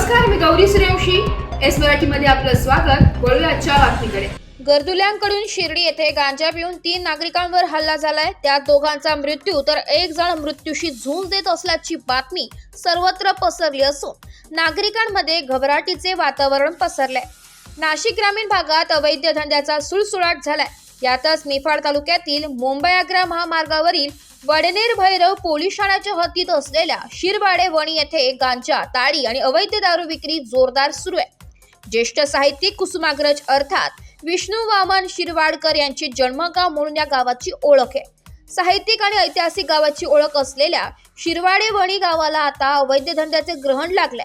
नमस्कार, मी गौरी सूर्यवंशी. एस मराठीमध्ये आपलं स्वागत. वळूया आजच्या बातमीकडे. गर्दुल्यांकडून शिर्डी येथे गांजा पिऊन 3 नागरिकांवर हल्ला झालाय. त्यात दोघांचा मृत्यू तर एक जण मृत्यूशी झुंज देत असल्याची बातमी सर्वत्र पसरली असून नागरिकांमध्ये घबराटीचे वातावरण पसरले. नाशिक ग्रामीण भागात अवैध धंद्याचा सुळसुळाट झालाय. यातच निफाड तालुक्यातील मुंबई-आग्रा महामार्गावरील वडनेर भैरव पोलीस ठाण्याच्या हद्दीत असलेल्या शिरवाडे वणी येथे गांजा, ताडी आणि अवैध दारू विक्री जोरदार सुरू आहे. ज्येष्ठ साहित्यिक कुसुमाग्रज अर्थात विष्णू वामन शिरवाडकर यांची जन्मगाव म्हणून या गावाची ओळख आहे. साहित्यिक आणि ऐतिहासिक गावाची ओळख असलेल्या शिरवाडे वणी गावाला आता अवैध धंद्याचे ग्रहण लागले.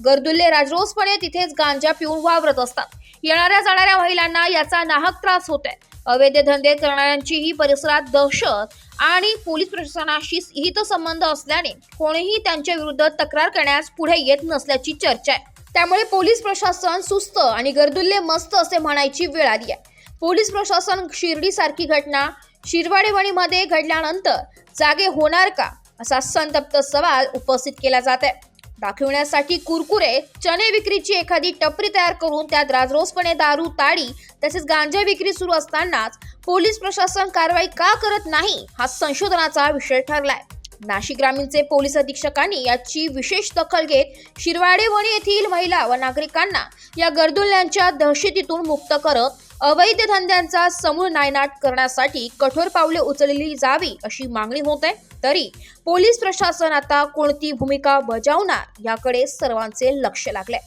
गर्दुल्ले राजरोसपणे तिथेच गांजा पिऊन वावरत असतात. येणाऱ्या जाणाऱ्या महिलांना याचा नाहक त्रास होत आहे. अवैध धंदे करणाऱ्यांचीही परिसरात दहशत आणि पोलीस प्रशासनाशी हितसंबंध असल्याने कोणीही त्यांच्या विरुद्ध तक्रार करण्यास पुढे येत नसल्याची चर्चा आहे. त्यामुळे पोलीस प्रशासन सुस्त आणि गर्दुल्ले मस्त असे म्हणायची वेळ आली आहे. पोलीस प्रशासन शिर्डी सारखी घटना शिरवाडेवणीमध्ये घडल्यानंतर जागे होणार का, असा संतप्त सवाल उपस्थित केला जात आहे. दाखवण्यासाठी कुरकुरे, चणे विक्रीची एखादी टपरी तयार करून त्यात राजरोसपणे दारू, ताडी तसेच गांजा विक्री सुरू असतानाच पोलीस प्रशासन कारवाई का करत नाही, हा संशोधनाचा विषय ठरलाय. नाशिक ग्रामीणचे पोलीस अधीक्षकांनी याची विशेष दखल घेत शिरवाडे वणी येथील महिला व नागरिकांना या गर्दुल्यांच्या दहशतीतून मुक्त करत अवैध धंद्यांचा समूळ नायनाट करण्यासाठी कठोर पावले उचलली जावी अशी मागणी होत आहे. तरी पोलीस प्रशासन आता कोणती भूमिका बजावणार याकडे सर्वांचे लक्ष लागले.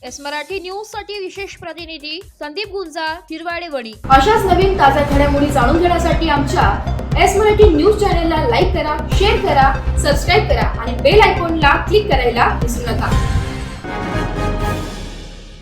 एस मराठी न्यूज साठी विशेष प्रतिनिधी संदीप गुंजाळ, शिरवाडे वणी. अशाच नवीन ताज्या घडामोडी जाणून घेण्यासाठी आमच्या एस मराठी न्यूज चॅनेलला लाईक करा, शेअर करा, सबस्क्राईब करा आणि बेल आयकॉनला क्लिक करायला विसरू नका.